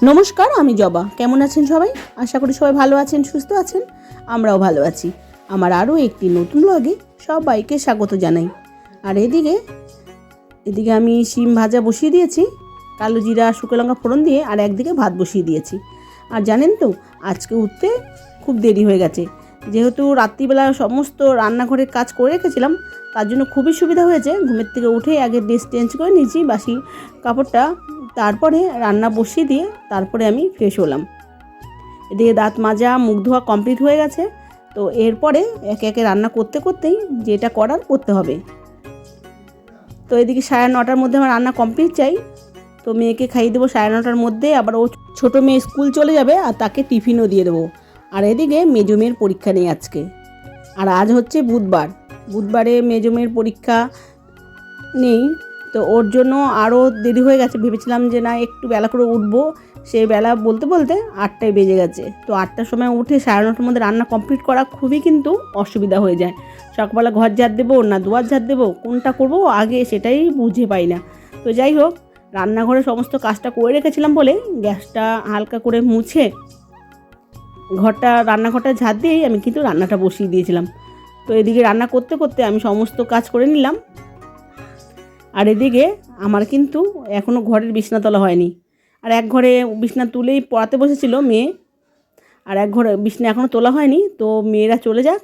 নমস্কার, আমি জবা। কেমন আছেন সবাই? আশা করি সবাই ভালো আছেন, সুস্থ আছেন। আমরাও ভালো আছি। আমার আরও একটি নতুন ব্লগে সবাইকে স্বাগত জানাই। আর এদিকে আমি শিম ভাজা বসিয়ে দিয়েছি, কালো জিরা শুকনো লঙ্কা ফোড়ন দিয়ে, আর একদিকে ভাত বসিয়ে দিয়েছি। আর জানেন তো, আজকে উঠতে খুব দেরি হয়ে গেছে। যেহেতু রাত্রিবেলা সমস্ত রান্নাঘরের কাজ করে রেখেছিলাম, তার জন্য খুবই সুবিধা হয়েছে। ঘুমের থেকে উঠে আগে ড্রেস চেঞ্জ করে নিয়েছি, বাসি কাপড়টা, তারপরে রান্না বসিয়ে দিয়ে তারপরে আমি ফ্রেশ হলাম। এদিকে দাঁত মাজা মুখ ধোয়া কমপ্লিট হয়ে গেছে। তো এরপরে একে একে রান্না করতে করতেই যেটা করার করতে হবে। তো এদিকে 9:30টার মধ্যে আমার রান্না কমপ্লিট চাই। তো মেয়েকে খাইয়ে দেবো 9:30টার মধ্যে, আবার ও ছোটো মেয়ে স্কুল চলে যাবে, আর তাকে টিফিনও দিয়ে দেবো। আর এদিকে মেজো মেয়ের পরীক্ষা নেই আজকে। আর আজ হচ্ছে বুধবারে মেজো মেয়ের পরীক্ষা নেই, তো ওর জন্য আরও দেরি হয়ে গেছে। ভেবেছিলাম যে না, একটু বেলা করে উঠবো, সেই বেলা বলতে বলতে 8টায় বেজে গেছে। তো 8টার সময় উঠে 9:30টার মধ্যে রান্না কমপ্লিট করা খুবই কিন্তু অসুবিধা হয়ে যায়। সকালবেলা ঘর ঝাড় দেবো না দুয়ার ঝাড় দেবো, কোনটা করবো আগে সেটাই বুঝে পাই না। তো যাই হোক, রান্নাঘরে সমস্ত কাজটা করে রেখেছিলাম বলে গ্যাসটা হালকা করে মুছে রান্নাঘরটা ঝাড় দিয়েই আমি কিন্তু রান্নাটা বসিয়ে দিয়েছিলাম। তো এদিকে রান্না করতে করতে আমি সমস্ত কাজ করে নিলাম। আর এদিকে আমার কিন্তু এখনও ঘরের বিছনা তোলা হয়নি। আর এক ঘরে বিছনা তুলেই পড়াতে বসেছিল মেয়ে, আর এক ঘরে বিছনা এখনও তোলা হয়নি। তো মেয়েরা চলে যাক,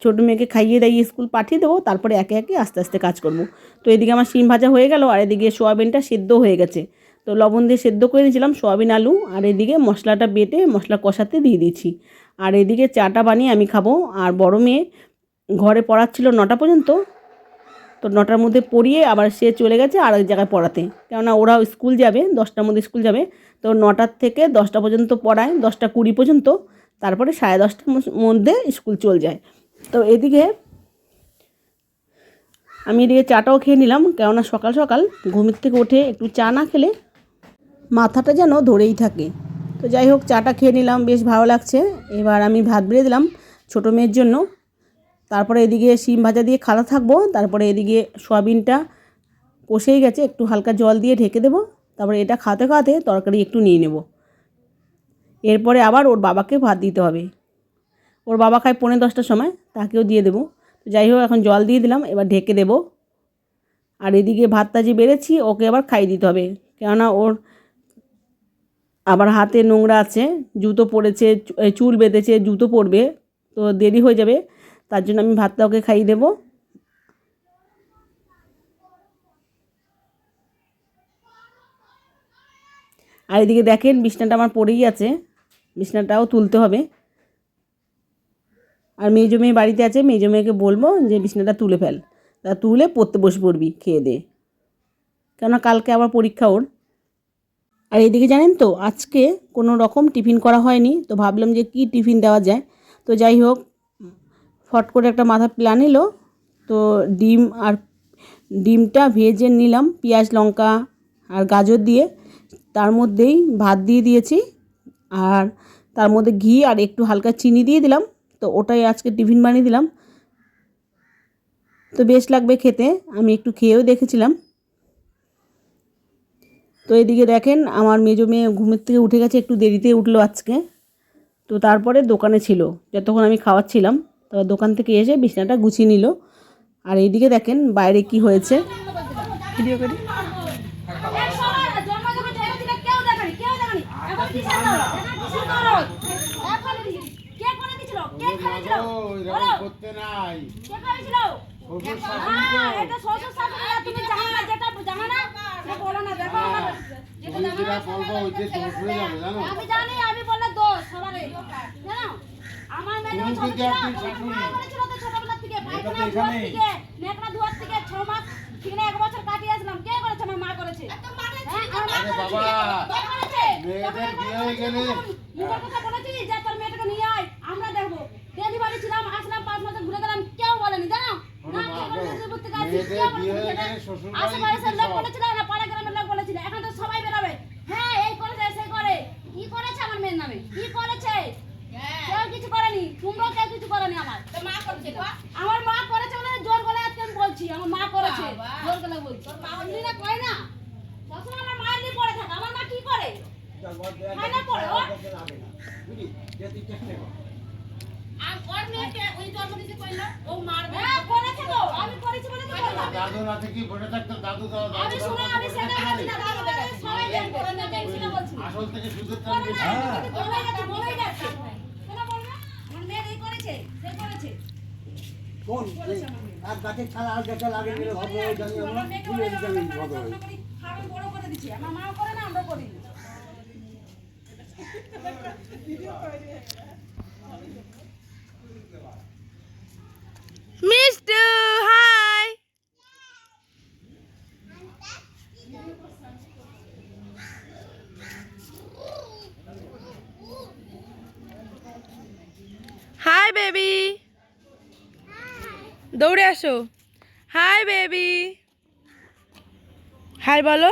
ছোটো মেয়েকে খাইয়ে দাইয়ে স্কুল পাঠিয়ে দেবো, তারপরে একে একে আস্তে আস্তে কাজ করব। তো এদিকে আমার শিম ভাজা হয়ে গেল, আর এদিকে সোয়াবিনটা সেদ্ধ হয়ে গেছে। তো লবণ দিয়ে সেদ্ধ করে নিয়েছিলাম সোয়াবিন আলু, আর এদিকে মশলাটা বেটে মশলা কষাতে দিয়ে দিয়েছি। আর এদিকে চাটা বানিয়ে আমি খাবো। আর বড় মেয়ে ঘরে পড়াচ্ছিল 9টা পর্যন্ত, তো 9টার মধ্যে পড়িয়ে আবার সে চলে গেছে আর এক জায়গায় পড়াতে, কেননা ওরাও স্কুল যাবে, 10টার মধ্যে স্কুল যাবে। তো 9টার থেকে 10টা পর্যন্ত পড়ায়, 10টা 20 পর্যন্ত, তারপরে 10:30টার মধ্যে স্কুল চলে যায়। তো এদিকে আমি এদিকে চাটাও খেয়ে নিলাম, কেননা সকাল সকাল ঘুমের থেকে উঠে একটু চা না খেলে মাথাটা যেন ধরেই থাকে। তো যাই হোক, চাটা খেয়ে নিলাম, বেশ ভালো লাগছে। এবার আমি ভাত বেড়ে দিলাম ছোটো মেয়ের জন্য। তারপরে এদিকে শিম ভাজা দিয়ে খাওয়া থাকবো। তারপরে এদিকে সয়াবিনটা কষেই গেছে, একটু হালকা জল দিয়ে ঢেকে দেবো। তারপরে এটা খাওয়াতে খাওয়াতে তরকারি একটু নিয়ে নেব। এরপরে আবার ওর বাবাকে ভাত দিতে হবে। ওর বাবা খায় 9:45টার সময়, তাকেও দিয়ে দেবো। তো যাই হোক, এখন জল দিয়ে দিলাম, এবার ঢেকে দেবো। আর এদিকে ভাতটা যে বেড়েছি ওকে আবার খাইয়ে দিতে হবে, কেননা ওর আবার হাতে নোংরা আছে, জুতো পড়েছে, চুল বেঁধেছে, জুতো পরবে, তো দেরি হয়ে যাবে। তার জন্য আমি ভাতটা ওকে খাইয়ে দেবো। আর এদিকে দেখেন বিছনাটা আমার পড়েই আছে, বিছনাটাও তুলতে হবে। আর মেজো মেয়ে বাড়িতে আছে, মেজো মেয়েকে বলবো যে বিছনাটা তুলে ফেল, তা তুলে পড়তে বসে পড়বি খেয়ে দে, কেননা কালকে আবার পরীক্ষা ওর। আর এদিকে জানেন তো, আজকে কোনো রকম টিফিন করা হয়নি। তো ভাবলাম যে কি টিফিন দেওয়া যায়। তো যাই হোক, ফট করে একটা মাথা প্ল্যান এলো। তো ডিমটা ভেজে নিলাম পেঁয়াজ লঙ্কা আর গাজর দিয়ে, তার মধ্যেই ভাত দিয়ে দিয়েছি, আর তার মধ্যে ঘি আর একটু হালকা চিনি দিয়ে দিলাম। তো ওটাই আজকে টিফিন বানিয়ে দিলাম। তো বেশ লাগবে খেতে, আমি একটু খেয়েও দেখেছিলাম। তো এদিকে দেখেন আমার মেজো মেয়ে ঘুমের থেকে উঠে গেছে, একটু দেরিতে উঠলো আজকে। তো তারপরে দোকানে ছিল যতক্ষণ আমি খাওয়াচ্ছিলাম, তো দোকান থেকে এসে বিছানাটা গুছিয়ে নিল। আর এইদিকে দেখেন বাইরে কি হয়েছে, ভিডিও করি। আমি জানি, আমি বললে দোষ সবারই জানো। আমার মেয়ে ছোটবেলা থেকে নেকড়া দুয়ার থেকে 6 মাস ঠিক না 1 বছর কাটিয়ে আসলাম। কে করেছে? আমার মা করেছে। মুখের কথা বলেছি যে তোর মেয়েটাকে নিয়ে আয়, আমরা দেখবো। ডেলিভারি ছিলাম, আসলাম 5 মাস ঘুরে গেলাম, কেউ বলেনি জানো না। আশেপাশের লোক বলেছিল না, পাড়া গ্রামের লোক বলেছিল, এখন তো সবাই বেরোবে। হ্যাঁ, এই করেছে সে করে। কি করেছে আমার মেয়ের নামে? কি করেছে? কেউ কিছু করেনি, তোমরাও কেউ কিছু করেনি। আমার মা করেছে, আমার মা করেছে বলে জোর গলায় আজকে আমি বলছি আমার মা করেছে, জোর গলায় বলছি। তোর মা অন্য না কয় না, সবসময় আমার মায়ের নিয়ে পড়ে থাকে। আমার মা কি করে? হয় না পড়ে ওর? ওর মেয়েকে ওই জন্ম দিতে কইলো ও মারবে। হ্যাঁ করেছে তো, আমি করেছি বলে তো বললাম। দাদু রাতে কি বলে থাকতো দাদু আমি শুনো, আমি সেটা বলছি না, দাদু দেখাচ্ছি। সবাই দেখবে, আমি টেনশনে বলছি না। আসল থেকে সুযোগ করে না, কিন্তু বলেই যাচ্ছে। শোনো বলবে, আমার মেয়ে এই করেছে, সে করেছে। কোন আর গাছে ছাড়া আর গাছে লাগে গেলে হবে জানি আমরা আমার মেয়েকে ভুলে বলে যাবি আমরা হবে যত্ন করি, খাওয়ান বড় করে দিচ্ছি। আমার মাও করে না, আমরা করি। মিষ্টু হাই হাই বেবি দৌড়ে আসো হাই বেবি হাই বলো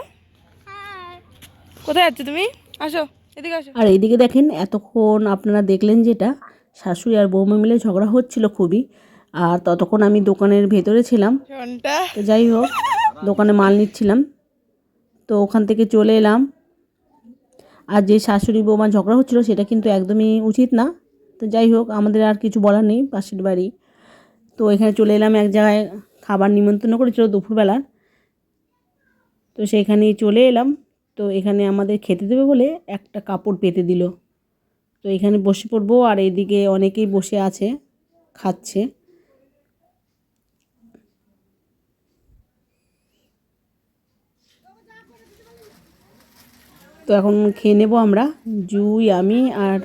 কোথায় যাচ্ছ তুমি আসো এদিকে আসো আর এইদিকে দেখেন এতক্ষণ আপনারা দেখলেন যেটা শাশুড়ি আর বৌমা মিলে ঝগড়া হচ্ছিল খুবই। আর ততক্ষণ আমি দোকানের ভেতরে ছিলাম। ঘন্টা তো যাই হোক, দোকানে মাল নিচ্ছিলাম, তো ওখান থেকে চলে এলাম। আর যে শাশুড়ি বৌমা ঝগড়া হচ্ছিল সেটা কিন্তু একদমই উচিত না। তো যাই হোক, আমাদের আর কিছু বলার নেই, পাশের বাড়ি। তো এখানে চলে এলাম, এক জায়গায় খাবার নিমন্ত্রণ করেছিল দুপুরবেলার, তো সেইখানেই চলে এলাম। তো এখানে আমাদের খেতে দেবে বলে একটা কাপড় পেতে দিল। তো এখানে বসে পড়বো, আর এইদিকে অনেকেই বসে আছে খাচ্ছে। তো এখন খেয়ে নেবো আমরা, জুই, আমি আর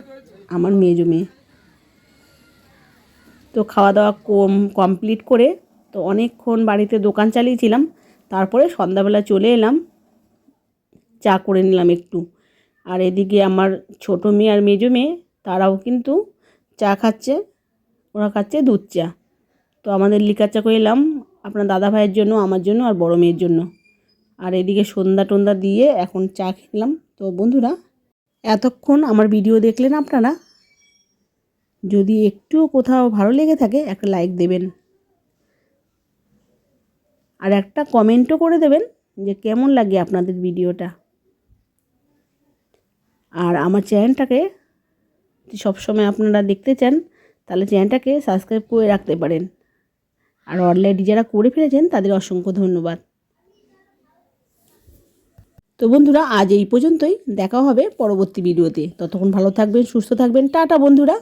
আমার মেজো মেয়ে। তো খাওয়া দাওয়া কমপ্লিট করে তো অনেকক্ষণ বাড়িতে দোকান চালিয়েছিলাম। তারপরে সন্ধ্যাবেলা চলে এলাম, চা করে নিলাম একটু। আর এদিকে আমার ছোটো মেয়ে আর মেজো মেয়ে তারাও কিন্তু চা খাচ্ছে, ওরা খাচ্ছে দুধ চা। তো আমাদের লিকার চা করে এলাম আপনার দাদা ভাইয়ের জন্য, আমার জন্য আর বড় মেয়ের জন্য। আর এদিকে সন্ধ্যা টন্দা দিয়ে এখন চা খেলাম। তো বন্ধুরা, এতক্ষণ আমার ভিডিও দেখলেন আপনারা, যদি একটুও কোথাও ভালো লেগে থাকে একটা লাইক দেবেন, আর একটা কমেন্টও করে দেবেন যে কেমন লাগে আপনাদের ভিডিওটা। আর আমার চ্যানেলটাকে যদি সবসময় আপনারা দেখতে চান তাহলে চ্যানেলটাকে সাবস্ক্রাইব করে রাখতে পারেন। আর অলরেডি যারা করে ফেলেছেন তাদের অসংখ্য ধন্যবাদ। তো বন্ধুরা, আজ এই পর্যন্তই, দেখা হবে পরবর্তী ভিডিওতে। ততক্ষণ ভালো থাকবেন, সুস্থ থাকবেন, টাটা বন্ধুরা।